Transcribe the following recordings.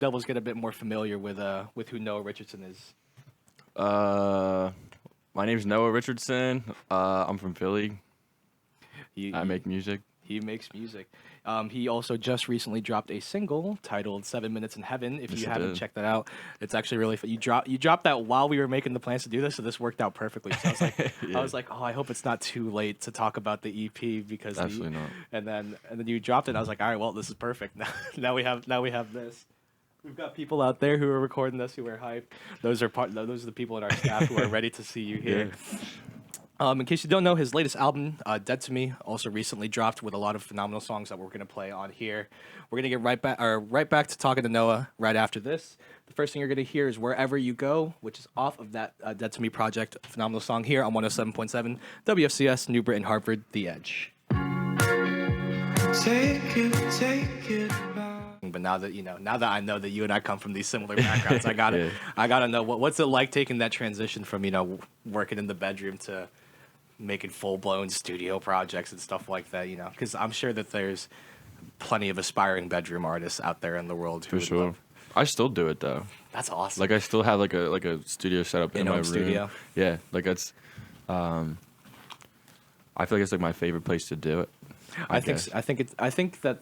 Devils get a bit more familiar with who Noah Richardson is. Uh, my name's Noah Richardson. I'm from Philly. He, I he, make music. he makes music. He also just recently dropped a single titled "7 Minutes in Heaven." If Yes, you I haven't did. checked that out, it's actually really fun. You dropped that while we were making the plans to do this, so this worked out perfectly. So I was like, Yeah, oh, I hope it's not too late to talk about the EP because absolutely not. and then you dropped it. And I was like, all right, well, this is perfect. Now we have this. We've got people out there who are recording this who are hyped. Those are the people in our staff who are ready to see you Yeah. here. In case you don't know, his latest album, "Dead to Me," also recently dropped with a lot of phenomenal songs that we're gonna play on here. We're gonna get right back to talking to Noah right after this. The first thing you're gonna hear is "Wherever You Go," which is off of that "Dead to Me" project. A phenomenal song here on 107.7 WFCS, New Britain, Hartford, The Edge. Take it back. But now that I know that you and I come from these similar backgrounds, Yeah. I gotta know what's it like taking that transition from working in the bedroom to making full-blown studio projects and stuff like that, because I'm sure that there's plenty of aspiring bedroom artists out there in the world who For would sure. love. I still do it though. That's awesome. Like I still have like a studio set up in my In-home room. studio? Yeah, like it's. I feel like it's like my favorite place to do it. I guess. think that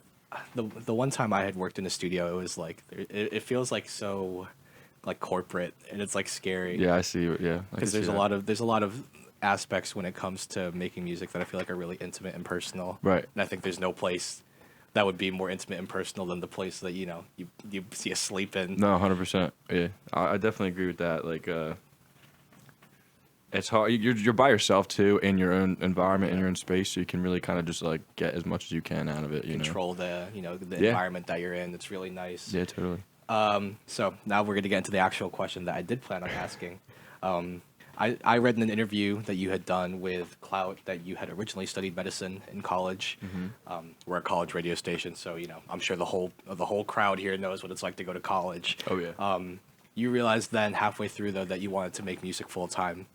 the one time I had worked in a studio, it was like it feels like so like corporate, and it's like scary. Yeah, I see. Yeah, I can because see there's a that. lot of aspects when it comes to making music that I feel like are really intimate and personal. Right. And I think there's no place that would be more intimate and personal than the place that you see us sleep in. No, 100%. Yeah, I definitely agree with that. Like, it's hard. You're by yourself too in your own environment, in your own space, so you can really kind of just like get as much as you can out of it. You Control the Yeah. environment that you're in. It's really nice. know. Yeah, totally. So now we're going to get into the actual question that I did plan on asking. I read in an interview that you had done with Clout that you had originally studied medicine in college. We're a college radio station, so I'm sure the whole crowd here knows what it's like to go to college. Oh yeah. You realized then halfway through though that you wanted to make music full time.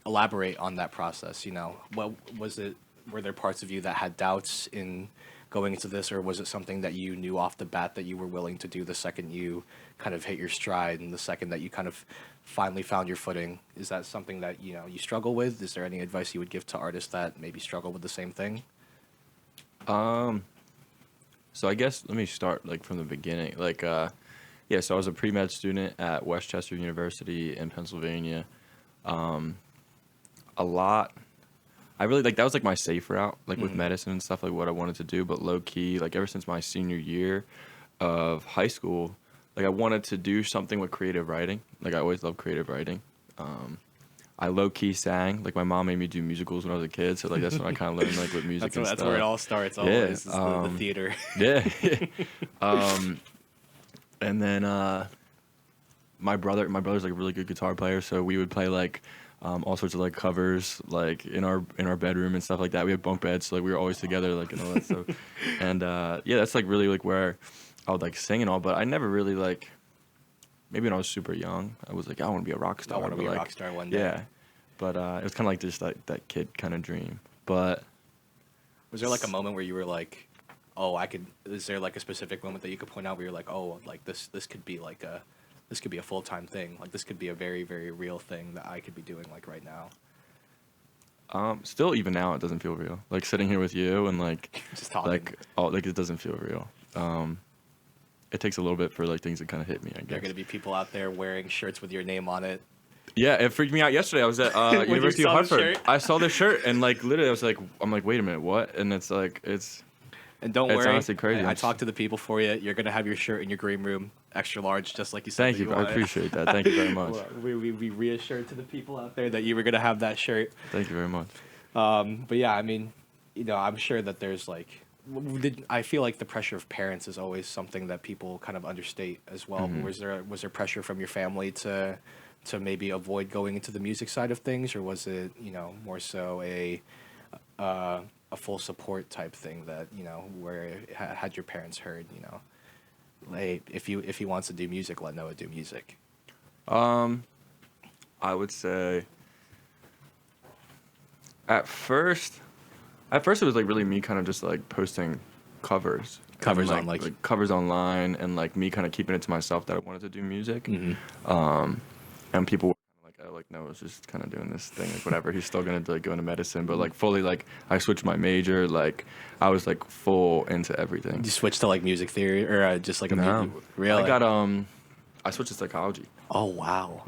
Elaborate on that process. What was it? Were there parts of you that had doubts in going into this, or was it something that you knew off the bat that you were willing to do the second you kind of hit your stride and the second that you kind of finally found your footing? Is that something that you struggle with? Is there any advice you would give to artists that maybe struggle with the same thing? So I guess let me start like from the beginning. Like, yeah. So I was a pre-med student at Westchester University in Pennsylvania. A lot. I really like that was like my safe route, like with medicine and stuff, like what I wanted to do. But low key, like ever since my senior year of high school, like I wanted to do something with creative writing. Like I always loved creative writing. I low key sang. Like my mom made me do musicals when I was a kid, so like that's when I kind of learned like with music and That's stuff. where it all starts. Always is the theater. Yeah. And then my brother's like a really good guitar player, so we would play like all sorts of like covers like in our bedroom and stuff like that. We had bunk beds, so like we were always together like and all that stuff. And yeah, that's like really like where I would like sing and all, but I never really like maybe when I was super young, I was like I want to be a rock star. I want to be a like, rock star one day. Yeah. But it was kind of like just like that kid kind of dream. But Was there like a moment where you were like, oh, I could? Is there like a specific moment that you could point out where you're like, oh, like this could be like this could be a full-time thing. Like this could be a very, very real thing that I could be doing like right now. still even now it doesn't feel real. Like sitting here with you and like Just talking. like like it doesn't feel real. It takes a little bit for like things to kind of hit me, I guess. There are going to be people out there wearing shirts with your name on it. Yeah, it freaked me out yesterday. I was at When you University of saw the Hartford. shirt? I saw this shirt and like literally I was like, I'm like, wait a minute, what? And it's like And don't It's worry, honestly crazy. I talked to the people for you. You're going to have your shirt in your green room, extra large, just like you said. thank that you. I wanted. appreciate that. Thank you very much. Well, we reassured to the people out there that you were going to have that shirt. Thank you very much. But yeah, I mean, I'm sure that there's like, I feel like the pressure of parents is always something that people kind of understate as well. Mm-hmm. Was there pressure from your family to maybe avoid going into the music side of things, or was it more so a full support type thing that where had your parents heard hey, if he wants to do music, let Noah do music? I would say at first it was like really me kind of just like posting covers Covers like, on like covers online, and like me kind of keeping it to myself that I wanted to do music. And people were like, oh, like Noah's just kind of doing this thing, like whatever. He's still gonna like go into medicine, but like fully, like I switched my major. Like I was like full into everything. you switched to like music theory or just like a No, really? I got I switched to psychology. Oh wow,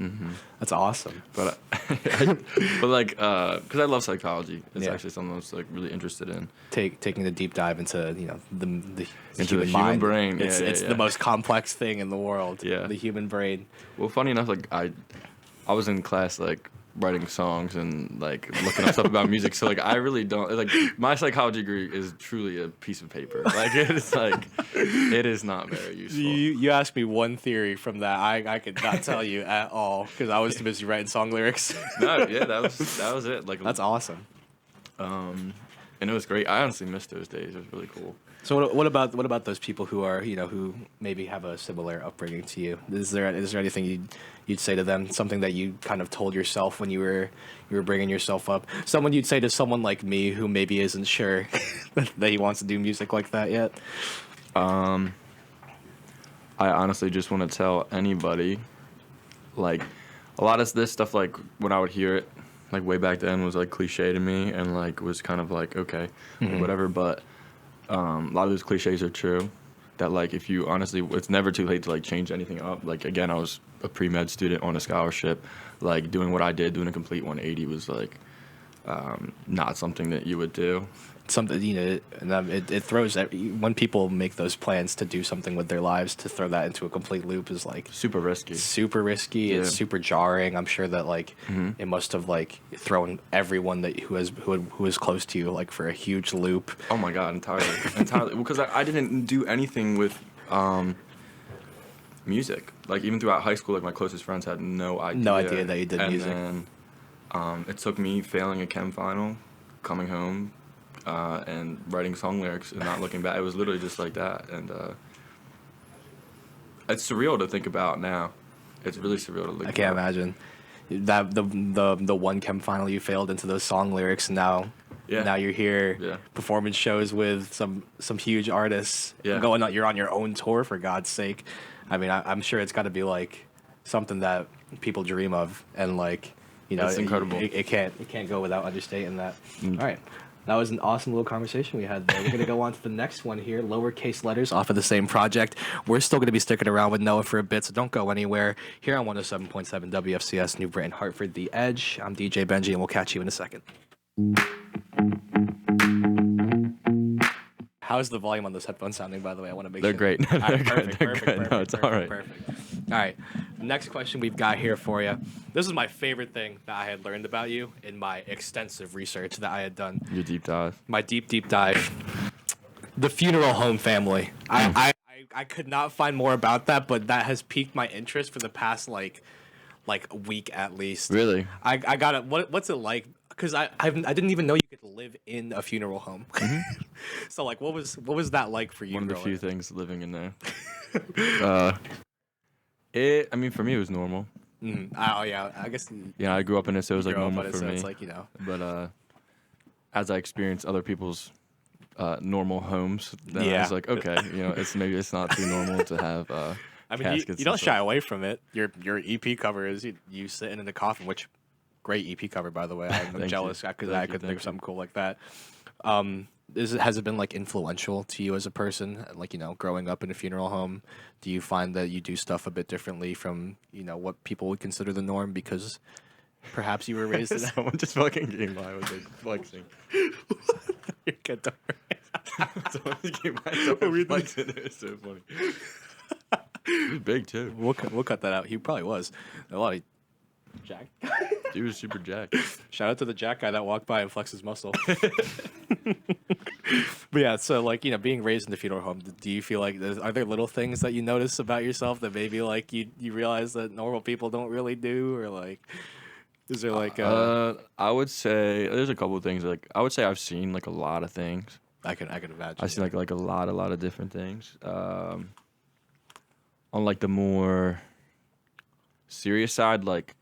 that's awesome. But but like because I love psychology. It's Yeah. actually something I was like really interested in. Taking a deep dive into the Into the human mind. brain. It's Yeah, it's yeah. the most complex thing in the world. Yeah. The human brain. Well, funny enough, like I was in class like writing songs and like looking up stuff about music. So like I really don't like my psychology degree is truly a piece of paper. Like it's like it is not very useful. You asked me one theory from that. I could not tell you at all because I was too busy writing song lyrics. No, yeah, that was it. Like That's awesome. and it was great. I honestly missed those days. It was really cool. So what about those people who are who maybe have a similar upbringing to you? Is there anything you'd say to them? Something that you kind of told yourself when you were bringing yourself up? Someone you'd say to someone like me who maybe isn't sure that he wants to do music like that yet? I honestly just want to tell anybody, like, a lot of this stuff, like, when I would hear it, like, way back then was, like, cliche to me and, like, was kind of like, okay, whatever, but a lot of those cliches are true, that, like, if you honestly, it's never too late to, like, change anything up. Like, again, I was a pre-med student on a scholarship. Like, doing what I did, doing a complete 180 was, like, not something that you would do. Something and it throws when people make those plans to do something with their lives, to throw that into a complete loop is like Super risky. super risky. Yeah. It's super jarring. I'm sure that like it must have like thrown everyone who is close to you like for a huge loop. Oh my God, entirely. Because I didn't do anything with music. Like even throughout high school, like my closest friends had no idea. No idea that you did music. And then it took me failing a chem final, coming home, and writing song lyrics and not looking back. It was literally just like that, and it's surreal to think about now. It's really surreal to look. I can't imagine that the one chem final you failed into those song lyrics. And now you're here performing shows with some huge artists. Yeah. You're on your own tour, for God's sake. I mean, I'm sure it's got to be like something that people dream of, and like It's incredible. It can't go without understating that. All right. That was an awesome little conversation we had there. We're going to go on to the next one here, Lowercase Letters, off of the same project. We're still going to be sticking around with Noah for a bit, so don't go anywhere. Here on 107.7 WFCS, New Britain, Hartford, The Edge. I'm DJ Benji, and we'll catch you in a second. How's the volume on those headphones sounding, by the way? I want to make They're sure. great. All right, They're good. No, it's all right. Perfect. All right. Next question we've got here for you. This is my favorite thing that I had learned about you in my extensive research that I had done. Your deep dive. My deep dive. The funeral home family. I could not find more about that, but that has piqued my interest for the past like a week at least. Really? I got it. What's it like? Because I didn't even know you could live in a funeral home. So like, what was that like for you? One of the growing few up? things living in there. I mean, for me, it was normal. Oh yeah, I guess. Yeah, I grew up in it, so it was like grew up normal in it, for so me. it's like, But as I experienced other people's normal homes, then I Yeah. was like, okay, it's not too normal to have. I mean, caskets you don't and shy stuff. away from it. Your EP cover is you sitting in the coffin, which great EP cover, by the way. I'm Thank jealous you. because Thank I you, could think thank of you. something cool like that. Has it been like influential to you as a person? Like, growing up in a funeral home, do you find that you do stuff a bit differently from, what people would consider the norm because perhaps you were raised in that? Someone just fucking came by with like flexing. You're good, don't worry. Someone just came by and flexing. It was so funny. He was big too. We'll cut that out. He probably was. A lot of Jack. He was super jacked. Shout out to the Jack guy that walked by and flexed his muscle. But yeah, so like, being raised in the funeral home, do you feel like are there little things that you notice about yourself that maybe like you realize that normal people don't really do, or like is there like I would say there's a couple of things. Like I would say I've seen like a lot of things. I can imagine. I've seen like a lot of different things. On like the more serious side, like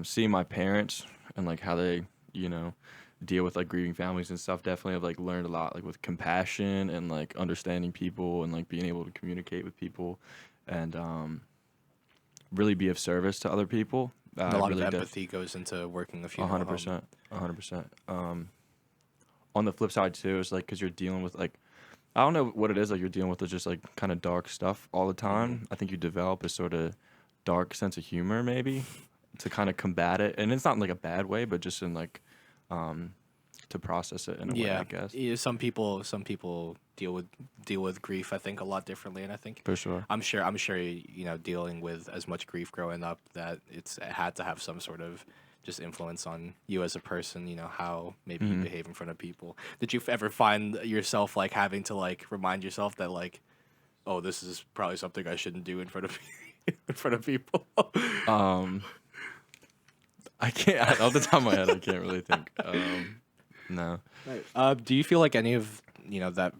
seeing my parents and like how they deal with like grieving families and stuff, definitely have like learned a lot like with compassion and like understanding people and like being able to communicate with people and really be of service to other people. And a lot Really of empathy goes into working a funeral home. 100%, 100%. On the flip side too, it's like because you're dealing with like I don't know what it is like you're dealing with just like kind of dark stuff all the time. I think you develop a sort of dark sense of humor maybe to kind of combat it, and it's not in like a bad way, but just in like to process it in a way, I guess. Yeah, some people deal with grief, I think, a lot differently, and I think For sure. I'm sure you know, dealing with as much grief growing up, that it had to have some sort of just influence on you as a person, you know, how maybe you behave in front of people. Did you ever find yourself like having to like remind yourself that like, oh, this is probably something I shouldn't do in front of in front of people? I can't off the top of my head I can't really think. No. Do you feel like any of, you know, that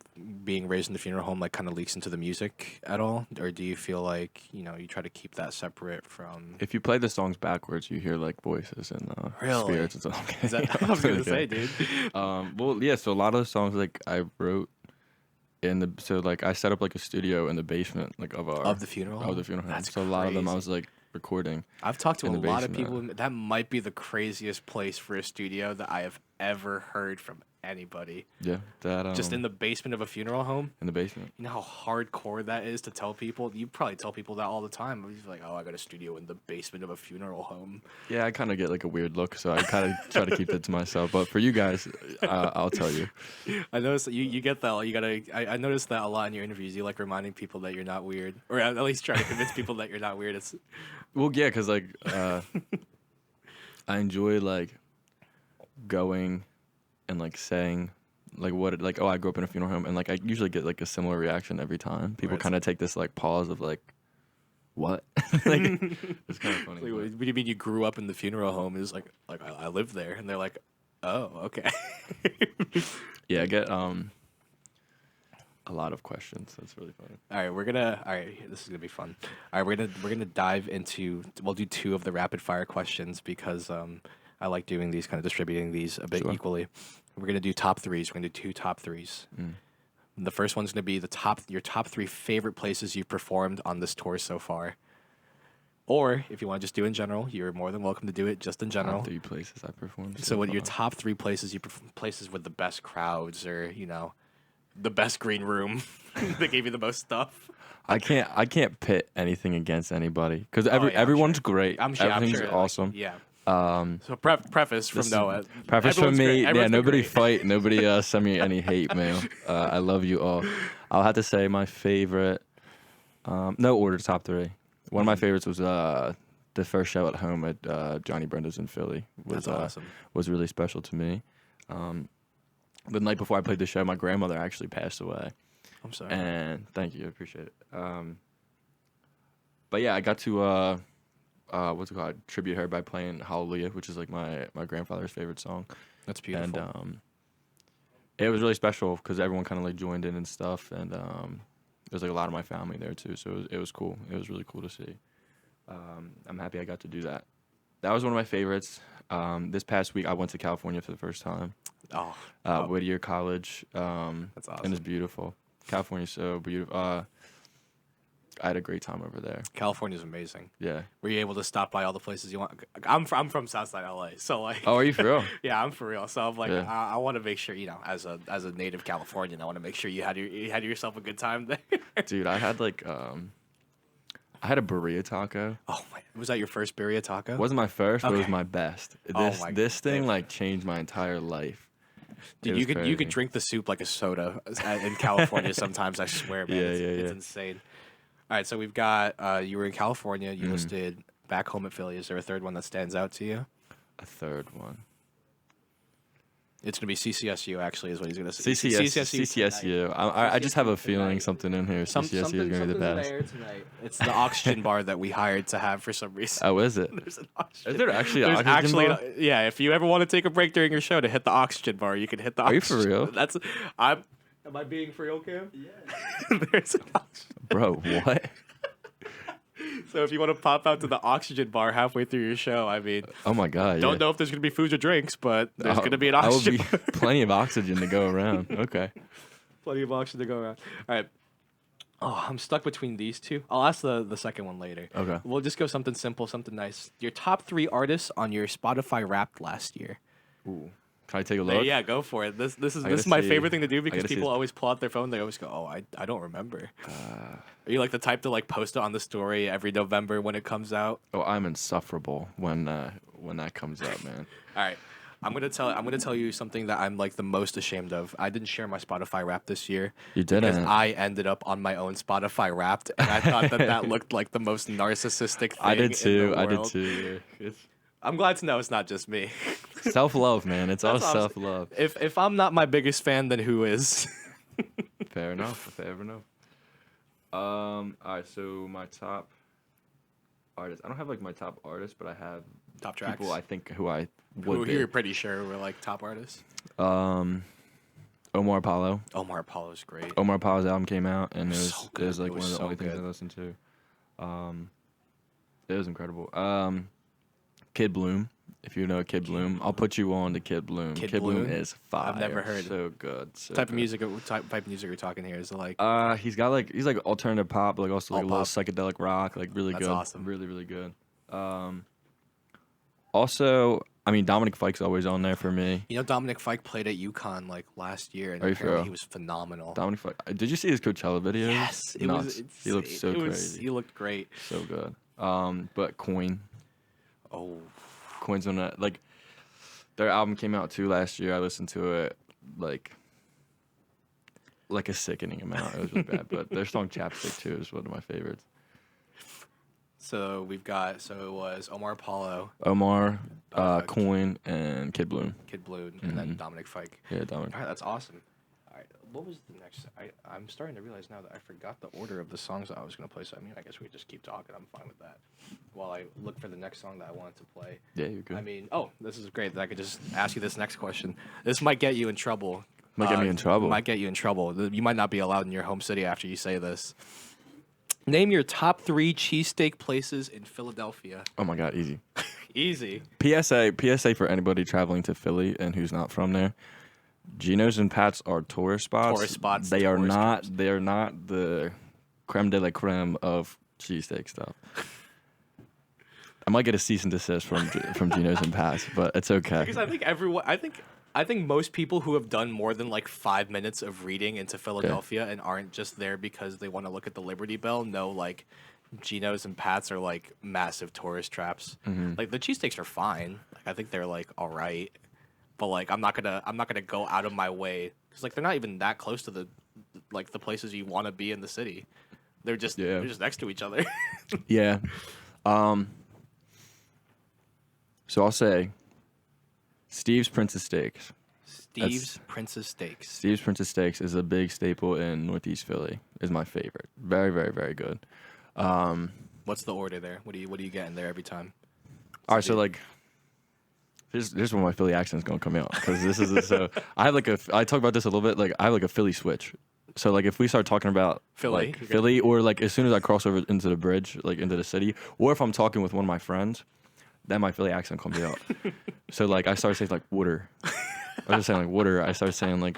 being raised in the funeral home like kind of leaks into the music at all, or do you feel like, you know, you try to keep that separate from? If you play the songs backwards, you hear like voices and Really? spirits and stuff. Is that I was gonna say, dude? Well, yeah. So a lot of the songs like I wrote I set up like a studio in the basement like Of the funeral home? of the funeral home. That's So a lot of them I crazy. was like recording. I've talked to a in the lot of basement. people. That might be the craziest place for a studio that I have ever heard from anybody. Yeah, that Just in the basement of a funeral home. in the basement. You know how hardcore that is to tell people? You probably tell people that all the time. You're like, oh, I got a studio in the basement of a funeral home. Yeah, I kind of get like a weird look, so I kind of try to keep that to myself. But for you guys, I'll tell you. I noticed that you get that. I noticed that a lot in your interviews. You like reminding people that you're not weird, or at least try to convince people that you're not weird. It's Well, yeah, because like I enjoy like going and like saying like oh, I grew up in a funeral home, and like I usually get like a similar reaction every time. People Right. kind of take this like pause of like, what? Like it's kind of funny. like, but- what do you mean you grew up in the funeral home? It's like I lived there, and they're like, oh, okay. Yeah, I get a lot of questions. That's really funny. All right, this is gonna be fun. All right, we're gonna dive into. We'll do 2 of the rapid fire questions because I like doing these, kind of distributing these a bit Sure. equally. We're gonna do top 3s. We're gonna do 2 top 3s. The first one's gonna be your top 3 favorite places you've performed on this tour so far. Or if you want to just do in general, you're more than welcome to do it just in general. Top 3 places I performed. So what are your far. top 3 places places with the best crowds, or you know, the best green room that gave you the most stuff? I can't pit anything against anybody because yeah, I'm everyone's sure. great. Everything's like, awesome. yeah. Um, So preface from This is- Noah. Preface from Everyone's me. great. Yeah, Everyone's been nobody great. fight. Nobody send me any hate mail. I love you all. I'll have to say my favorite. No order, top 3. One of my favorites was the first show at home at Johnny Brenda's in Philly. That's awesome. Was really special to me. The night before I played the show, my grandmother actually passed away. I'm sorry. And thank you, I appreciate it. But yeah, I got to what's it called? Tribute her by playing Hallelujah, which is like my grandfather's favorite song. That's beautiful. And it was really special because everyone kind of like joined in and stuff, and there was like a lot of my family there too, so it was cool. It was really cool to see. I'm happy I got to do that. That was one of my favorites. This past week, I went to California for the first time. Oh, Whittier College. that's awesome. And it's beautiful. California's so beautiful. I had a great time over there. California's amazing. Yeah. Were you able to stop by all the places you want? I'm from Southside LA, so like. Oh, are you for real? Yeah, I'm for real. So I'm like, Yeah. I want to make sure, you know, as a native Californian, I want to make sure you had yourself a good time there. Dude, I had like I had a burrito taco. Oh my! Was that your first birria taco? It wasn't my first, but it was Okay. my best. Oh This my this thing goodness. like changed my entire life. Dude, It you was could crazy. drink the soup like a soda in California sometimes. I swear, man. Yeah, It's yeah. insane. All right, so we've got you were in California. Mm-hmm. You listed back home at Philly. Is there a third one that stands out to you? A third one. It's gonna be CCSU. Actually, is what he's gonna say. CCSU. I just have a feeling something in here. CCSU is gonna be the best. Tonight. It's the oxygen bar that we hired to have for some reason. Oh, is it? There's an oxygen. Is there actually an There's oxygen actually bar? yeah. If you ever want to take a break during your show to hit the oxygen bar, you can hit the. Are you oxygen. for real? That's. Am I being for real, Cam? Yeah. There's an oxygen. Bro, what? So if you want to pop out to the Oxygen bar halfway through your show, I mean, Oh my God. don't yeah. know if there's gonna be foods or drinks, but there's gonna be an I will oxygen be bar. plenty of oxygen to go around. Okay. Plenty of oxygen to go around. All right. Oh, I'm stuck between these two. I'll ask the second one later. Okay. We'll just go something simple, something nice. Your top 3 artists on your Spotify Wrapped last year. Ooh. Can I take a look? Yeah, go for it. This is gotta my see. favorite thing to do I because gotta see people his- always pull out their phone. They always go, "Oh, I don't remember." Are you like the type to like post it on the story every November when it comes out? Oh, I'm insufferable when that comes up, man. All right. I'm gonna tell you something that I'm like the most ashamed of. I didn't share my Spotify Wrapped this year. You Because didn't. I ended up on my own Spotify Wrapped, and I thought that looked like the most narcissistic thing. I did In too. the I did world. too. Yeah. It's I'm glad to know it's not just me. self-love, man. It's all That's awesome. self-love. If I'm not my biggest fan, then who is? Fair enough. Fair enough. All right. So my top artist. I don't have like my top artist, but I have Top tracks. people I think who I Who would be. you're pretty sure were like top artists. Omar Apollo. Omar Apollo's great. Omar Apollo's album came out, and So it was good. like It one was of the so only things I good. listened to. It was incredible. Kid Bloom. If you know Kid Bloom, I'll put you on to Kid Bloom. Kid Kid Bloom Bloom? is fire. I've never heard. So good. So What type of good. music? What type of music we're talking here? Is it like He's like alternative pop, but like also like All a little pop. psychedelic rock, like really That's good. awesome. Really, really good. Also, I mean Dominic Fike's always on there for me. you know Dominic Fike played at UConn like last year, and Are you apparently for he was phenomenal. Dominic Fike. Did you see his Coachella videos? Yes, it Nuts. was. He looked so it was, crazy. He looked great. So good. But Coin. Oh, Coin's on that. Like, their album came out too last year. I listened to it like a sickening amount. It was really bad. But their song Chapstick too is one of my favorites. so we've got it was Omar Apollo, Omar, Uh, Coin, and Kid Bloom. Kid Blue, and then Mhm. Dominic Fike. Yeah, Dominic. All right, that's awesome. All right, what was the next? I'm starting to realize now that I forgot the order of the songs that I was gonna play. So I mean, I guess we just keep talking. I'm fine with that. While I look for the next song that I wanted to play. Yeah, you're good. I mean, this is great that I could just ask you this next question. This might get you in trouble. Might get me in trouble. Might get you in trouble. You might not be allowed in your home city after you say this. Name your top 3 cheesesteak places in Philadelphia. Oh my God, easy. Easy. PSA for anybody traveling to Philly and who's not from there. Geno's and Pat's are tourist spots. Tourist spots, They are tourist not. traps. They are not the creme de la creme of cheesesteak stuff. I might get a cease and desist from Geno's and Pat's, but it's okay. Because I think everyone, I think most people who have done more than like 5 minutes of reading into Philadelphia and aren't just there because they want to look at the Liberty Bell know like Geno's and Pat's are like massive tourist traps. Mm-hmm. Like the cheesesteaks are fine. Like I think they're like all right, but like I'm not gonna go out of my way because like they're not even that close to the places you want to be in the city. They're just next to each other. Yeah. So I'll say Steve's Princess Steaks. Steve's Princess Steaks. Steve's Princess Steaks is a big staple in Northeast Philly. Is my favorite. Very, very, very good. What's the order there? What do you get in there every time? All right, so like, here's where my Philly accent's gonna come out because this is so. I talk about this a little bit. Like I have like a Philly switch. So like if we start talking about Philly, like, you're Philly, or like as soon as I cross over into the bridge, like into the city, or if I'm talking with one of my friends, then my Philly accent comes out. So like I started saying like water. I was just saying like water. I started saying like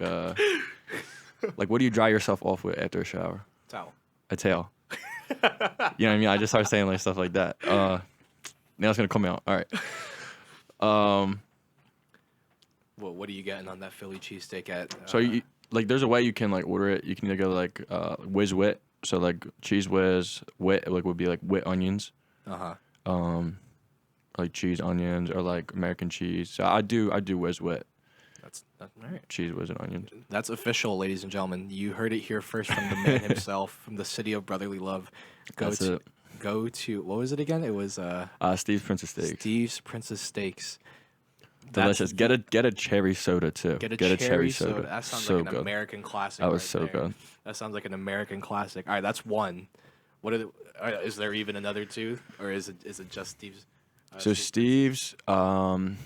what do you dry yourself off with after a shower? Towel. A tail. You know what I mean? I just started saying like stuff like that. Now it's gonna come out. All right. What are you getting on that Philly cheesesteak at? So you like, there's a way you can like order it. You can either go like whiz wit, so like cheese whiz wit, like would be like wit onions, like cheese onions or like American cheese. So I do whiz wit, That's all right. cheese whiz and onions. That's official, ladies and gentlemen. You heard it here first from the man himself, from the city of brotherly love. That's it. Go to what was it again? It was Steve's Princess Steaks. Steve's Princess Steaks. Delicious. Get a cherry soda too. Get a cherry soda. That sounds so like an good. American classic. That was right so there. good. That sounds like an American classic. All right, that's one. What are is there even another two, or is it just Steve's? So Steve's, Dallas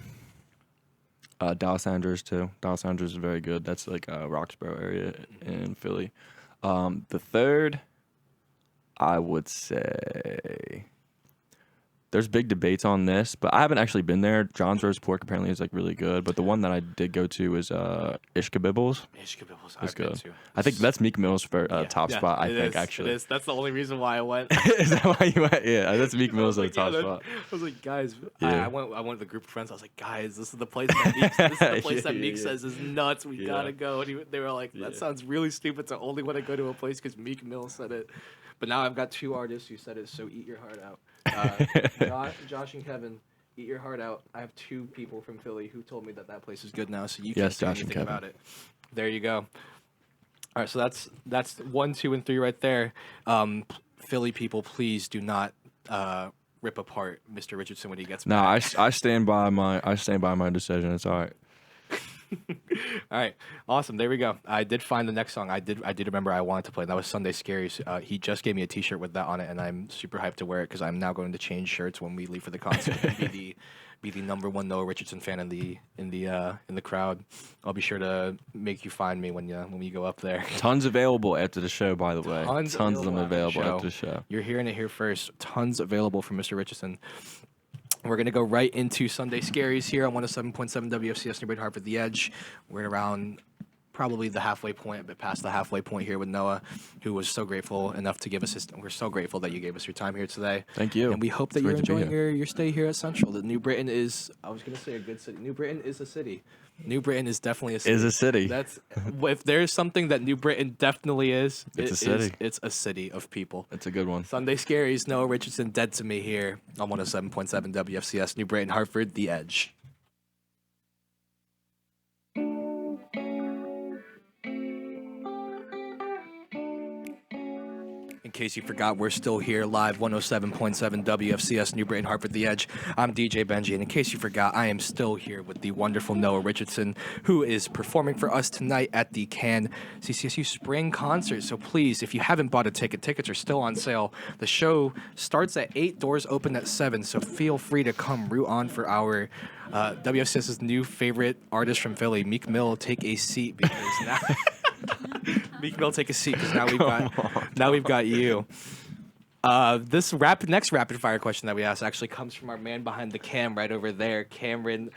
Andrews too. Dallas Andrews is very good. That's like Roxborough area in Philly. The third, I would say, there's big debates on this, but I haven't actually been there. John's roast pork apparently is like really good, but the one that I did go to is Ishkabibbles. Ishkabibbles, It's I've been good. to. I think that's Meek Mill's top spot. I think actually. It is. That's the only reason why I went. Is that why you went? Yeah, that's Meek Mill's top spot. I was like, guys, Yeah. I went with a group of friends. I was like, guys, this is the place that Meek, this is the place that Meek says is nuts. We gotta go. And they were like, that sounds really stupid to only want to go to a place because Meek Mill said it. But now I've got 2 artists who said it, so eat your heart out. Josh and Kevin, eat your heart out. I have 2 people from Philly who told me that place is good now, so you can't do Josh and anything Kevin. about it. There you go. All right, so that's 1, 2, and 3 right there. Philly people, please do not rip apart Mr. Richardson when he gets No, back. I stand by my decision. It's all right. All right, awesome. There we go. I did find the next song. I did remember I wanted to play. That was Sunday Scaries. He just gave me a T-shirt with that on it, and I'm super hyped to wear it because I'm now going to change shirts when we leave for the concert and be the number 1 Noah Richardson fan in the crowd. I'll be sure to make you find me when you go up there. Tons available after the show, by the way. Tons of them available after the show. You're hearing it here first. Tons available from Mr. Richardson. We're going to go right into Sunday Scaries here on 107.7 WFCS New Hartford The Edge. We're around probably the halfway point, a bit past the halfway point here with Noah, who was so grateful enough to give us we're so grateful that you gave us your time here today. Thank you. And we hope that you're enjoying your stay here at Central. The New Britain is, I was going to say a good city. New Britain is a city. New Britain is definitely a city. Is a city. That's if there's something that New Britain definitely is, It's a city. It's a city of people. It's a good one. Sunday Scaries, Noah Richardson, dead to me here on 107.7 WFCS, New Britain, Hartford, The Edge. In case you forgot, we're still here live, 107.7 WFCS, New Britain, Hartford, The Edge. I'm DJ Benji, and in case you forgot, I am still here with the wonderful Noah Richardson, who is performing for us tonight at the Cannes CCSU Spring Concert. So please, if you haven't bought a ticket, tickets are still on sale. The show starts at 8, doors open at 7, so feel free to come root on for our WFCS's new favorite artist from Philly, Meek Mill. Take a seat because now... Meek Mill, take a seat because now we've got you. This next rapid fire question that we asked actually comes from our man behind the cam right over there, Cameron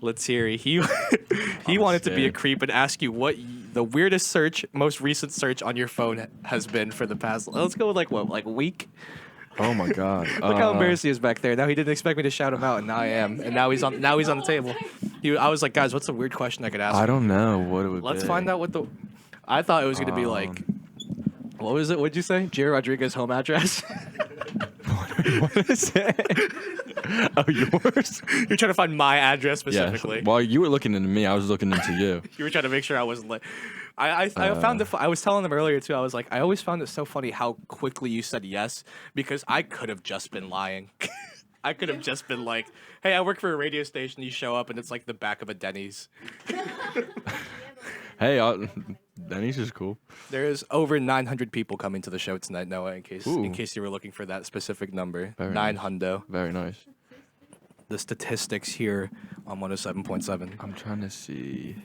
Lettieri. He wanted to be a creep and ask you what the weirdest most recent search on your phone has been for the past. Let's go with like a week. Oh my God! Look how embarrassed he is back there. Now he didn't expect me to shout him out, and now I am. And now he's on the table. I was like, guys, what's a weird question I could ask? I don't know what it would be. Let's find out what the. I thought it was going to be like, what was it? What'd you say? Jio Rodriguez home address? What is it? Oh, yours? You're trying to find my address specifically. Yeah. While you were looking into me, I was looking into you. You were trying to make sure I wasn't like. I found it. I was telling them earlier too. I was like, I always found it so funny how quickly you said yes because I could have just been lying. I could have just been like, hey, I work for a radio station. You show up and it's like the back of a Denny's. Hey, Denny's is cool. There's over 900 people coming to the show tonight, Noah, in case you were looking for that specific number. Very 900. Very nice. The statistics here on 107.7. I'm trying to see.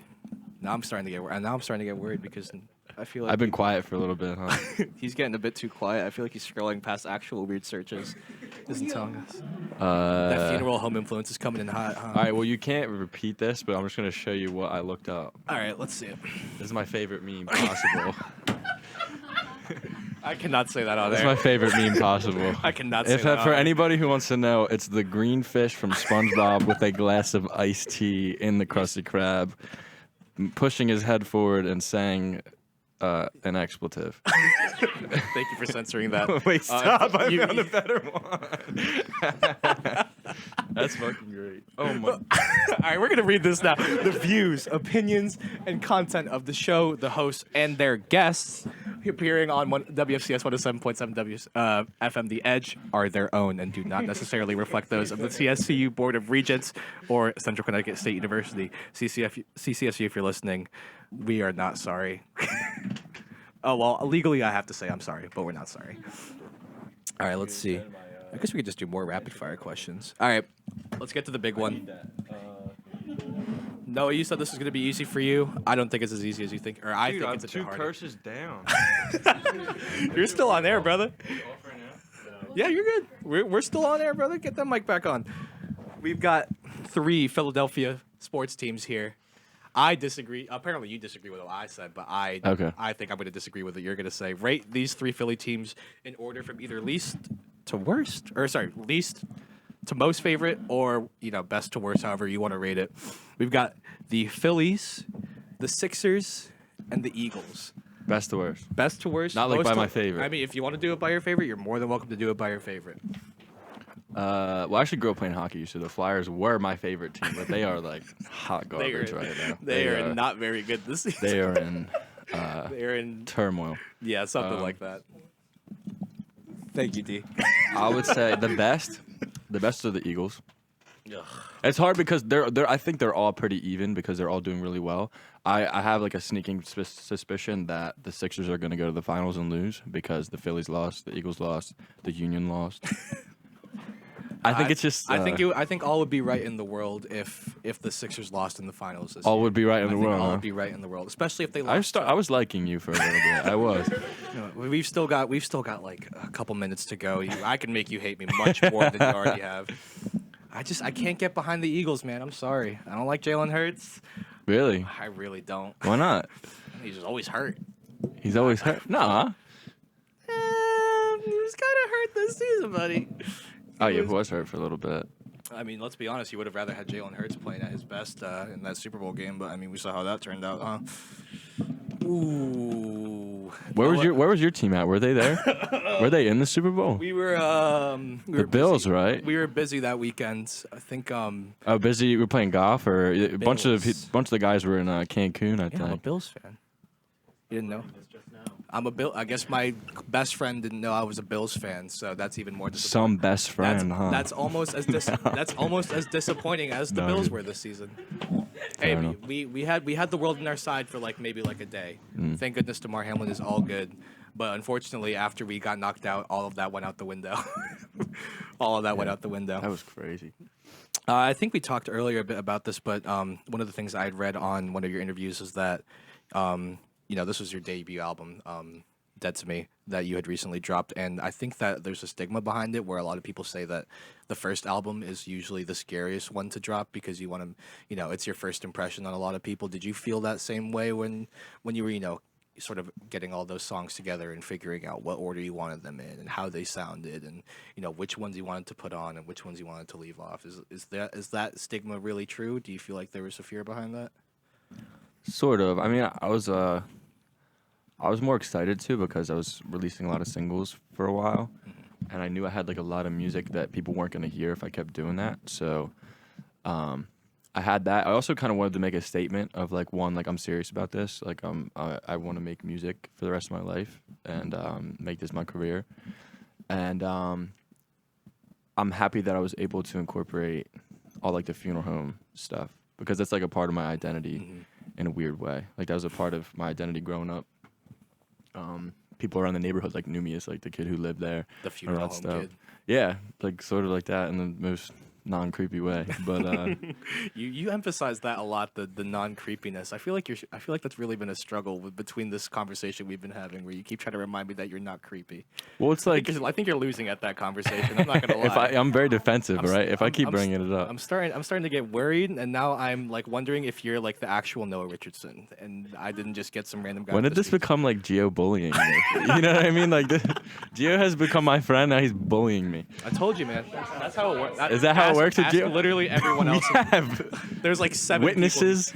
Now I'm starting to get worried because I feel like I've been quiet for a little bit, huh? he's getting a bit too quiet. I feel like he's scrolling past actual weird searches. Isn't telling us. That funeral home influence is coming in hot, huh? All right, well, you can't repeat this, but I'm just going to show you what I looked up. All right, let's see it. This is my favorite meme possible. I cannot say that on This is there. my favorite meme possible. I cannot say If that. for anybody who wants to know, it's the green fish from SpongeBob with a glass of iced tea in the Krusty Krab, pushing his head forward and saying an expletive. Thank you for censoring that. Wait, stop! I you- found a better one. That's fucking great. Oh my! All right, we're gonna read this now. The views, opinions, and content of the show, the hosts, and their guests appearing on WFCS 107.7 FM The Edge are their own and do not necessarily reflect those of the CSCU Board of Regents or Central Connecticut State University. CCSU, if you're listening, we are not sorry. Oh, well, legally I have to say I'm sorry, but we're not sorry. All right, let's see. I guess we could just do more rapid fire questions. All right, let's get to the big one. Noah, you said this was going to be easy for you. I don't think it's as easy as you think, or I Dude, think I'm it's a bit 2 harder. curses down. You're still on air, brother. Yeah, you're good. We're still on air, brother. Get that mic back on. We've got 3 Philadelphia sports teams here. I disagree. Apparently, you disagree with what I said, but I think I'm going to disagree with what you're going to say. Rate these 3 Philly teams in order from either least to worst, or sorry, least to most favorite, or best to worst, however you want to rate it. We've got the Phillies, the Sixers, and the Eagles. Best to worst. Best to worst. Not like by my favorite. I mean, if you want to do it by your favorite, you're more than welcome to do it by your favorite. Well, I actually grew up playing hockey, so the Flyers were my favorite team, but they are like hot garbage right now. They are not very good this season. They are in. They're in turmoil. Yeah, something like that. Thank you, D. I would say the best are the Eagles. Ugh. It's hard because I think they're all pretty even because they're all doing really well. I have like a sneaking suspicion that the Sixers are going to go to the finals and lose because the Phillies lost, the Eagles lost, the Union lost. I think it's just. I think all would be right in the world if the Sixers lost in the finals. This all year. would be right in the world. All huh? would be right in the world, especially if they lost. I was liking you for a little bit. I was. We've still got like a couple minutes to go. I can make you hate me much more than you already have. I can't get behind the Eagles, man. I'm sorry. I don't like Jalen Hurts. Really? I really don't. Why not? He's just always hurt. He's always hurt. Nah. He was kind of hurt this season, buddy. Oh, yeah, he was hurt for a little bit. I mean, let's be honest. You would have rather had Jalen Hurts playing at his best in that Super Bowl game, but I mean, we saw how that turned out, huh? Ooh. Where was your team at? Were they there? Were they in the Super Bowl? We were. The Bills, busy. right? We were busy that weekend. I think. Oh, busy. You were playing golf, or a bunch of the guys were in Cancun. I think. I'm a Bills fan. You didn't know? I'm a Bill. I guess my best friend didn't know I was a Bills fan, so that's even more disappointing. Some best friend, huh? That's almost as disappointing as the Bills were this season. Hey, we had the world on our side for maybe a day. Thank goodness DeMar Hamlin is all good, but unfortunately, after we got knocked out, all of that went out the window. All of that went out the window. That was crazy. I think we talked earlier a bit about this, but one of the things I had read on one of your interviews is that. This was your debut album, Dead to Me, that you had recently dropped. And I think that there's a stigma behind it where a lot of people say that the first album is usually the scariest one to drop because you want to, it's your first impression on a lot of people. Did you feel that same way when you were, sort of getting all those songs together and figuring out what order you wanted them in and how they sounded and, which ones you wanted to put on and which ones you wanted to leave off? Is that stigma really true? Do you feel like there was a fear behind that? Sort of. I mean, I was more excited too because I was releasing a lot of singles for a while, and I knew I had a lot of music that people weren't gonna hear if I kept doing that. So, I had that. I also kind of wanted to make a statement of I'm serious about this. I want to make music for the rest of my life and make this my career. And I'm happy that I was able to incorporate all the funeral home stuff because that's a part of my identity. In a weird way. That was a part of my identity growing up. People around the neighborhood knew me as the kid who lived there. The funeral home kid. Yeah, sort of like that in the most non-creepy way. But you emphasize that a lot, the non-creepiness. I feel like that's really been a struggle between this conversation we've been having, where you keep trying to remind me that you're not creepy. Well, it's I think you're losing at that conversation. I'm not gonna lie. I'm very defensive, right? If I keep bringing it up, I'm starting to get worried, and now I'm wondering if you're the actual Noah Richardson, and I didn't just get some random guy. When did this become Gio bullying me? You know what I mean? Gio has become my friend, now he's bullying me. I told you, man. That's how it works. Is that how it works with Gio? Literally everyone else. There's 7 witnesses.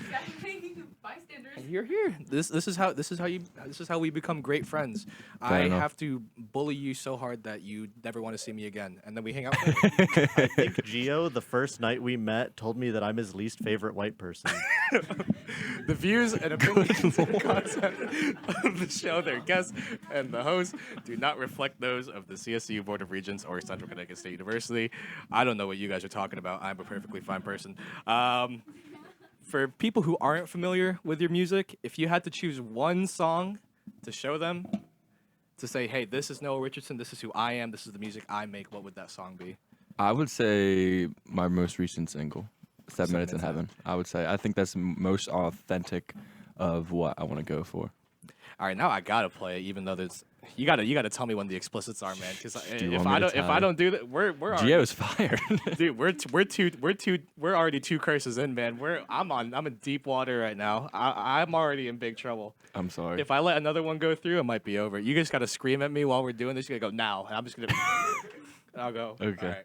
You're here. This is how we become great friends. I have to bully you so hard that you never want to see me again, and then we hang out. I think Gio, the first night we met, told me that I'm his least favorite white person. The views and opinions and content of the show, their guests, and the host do not reflect those of the CSU Board of Regents or Central Connecticut State University. I don't know what you guys are talking about. I'm a perfectly fine person. For people who aren't familiar with your music, if you had to choose one song to show them, to say, hey, this is Noah Richardson, this is who I am, this is the music I make, what would that song be? I would say my most recent single, 7 Minutes in Heaven. I would say. I think that's most authentic of what I want to go for. All right, now I gotta play it, even though there's you gotta tell me when the explicits are, man. Because you if want me I to don't if tell I you? don't do that, we're already, Gio's fired. dude. We're already 2 curses in, man. I'm in deep water right now. I'm already in big trouble. I'm sorry. If I let another one go through, it might be over. You just gotta scream at me while we're doing this. You gotta go now, and I'm just gonna. And I'll go. Okay. All right.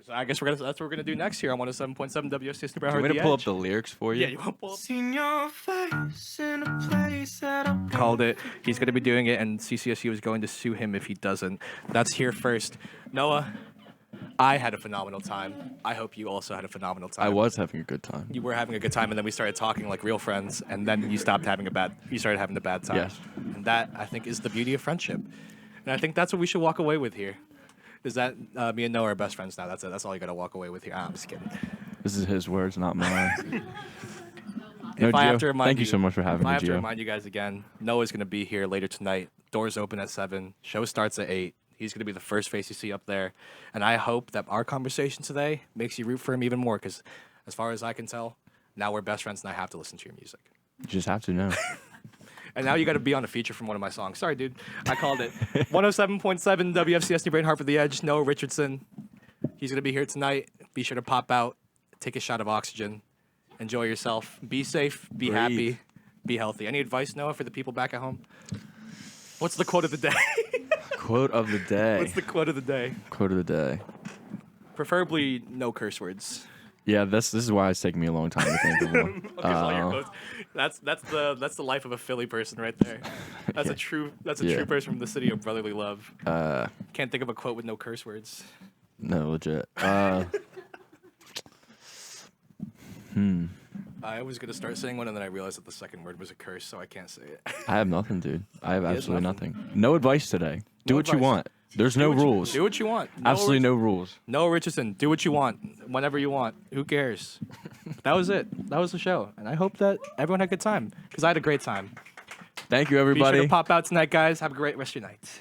So I guess that's what we're gonna do next here on 107.7 WFCS. Do you want me to pull up the lyrics for you? Yeah, you want to pull up? Seen your face in a place that I Called it. He's going to be doing it, and CCSU is going to sue him if he doesn't. That's here first. Noah, I had a phenomenal time. I hope you also had a phenomenal time. I was having a good time. You were having a good time, and then we started talking like real friends, and then you started having a bad time. Yes. And that, I think, is the beauty of friendship. And I think that's what we should walk away with here. Is that me and Noah are best friends now. That's it. That's all you got to walk away with here. I'm just kidding. This is his words, not mine. If I have Gio, to remind thank you so much for having If me, I have to Gio. remind you guys again, Noah's going to be here later tonight. Doors open at 7. Show starts at 8. He's going to be the first face you see up there. And I hope that our conversation today makes you root for him even more because as far as I can tell, now we're best friends and I have to listen to your music. You just have to know. And now you got to be on a feature from one of my songs. Sorry, dude. I called it. 107.7 WFCS New Brain Heart for the Edge. Noah Richardson. He's going to be here tonight. Be sure to pop out. Take a shot of oxygen. Enjoy yourself. Be safe. Be Breathe. happy. Be healthy. Any advice, Noah, for the people back at home? What's the quote of the day? Quote of the day. What's the quote of the day? Quote of the day. Preferably no curse words. Yeah, this is why it's taking me a long time to think of one. Okay, so all your quotes. That's the life of a Philly person right there. That's a true Yeah. true person from the city of brotherly love. Can't think of a quote with no curse words. No, legit. I was gonna start saying one, and then I realized that the second word was a curse, so I can't say it. I have nothing, dude. I have has absolutely nothing. nothing. No advice today. Do No what you advice. want. There's no rules. Do what you want. Absolutely no rules. Noah Richardson, do what you want, whenever you want. Who cares? That was it. That was the show, and I hope that everyone had a good time because I had a great time. Thank you, Be everybody. sure to pop out tonight, guys. Have a great rest of your night.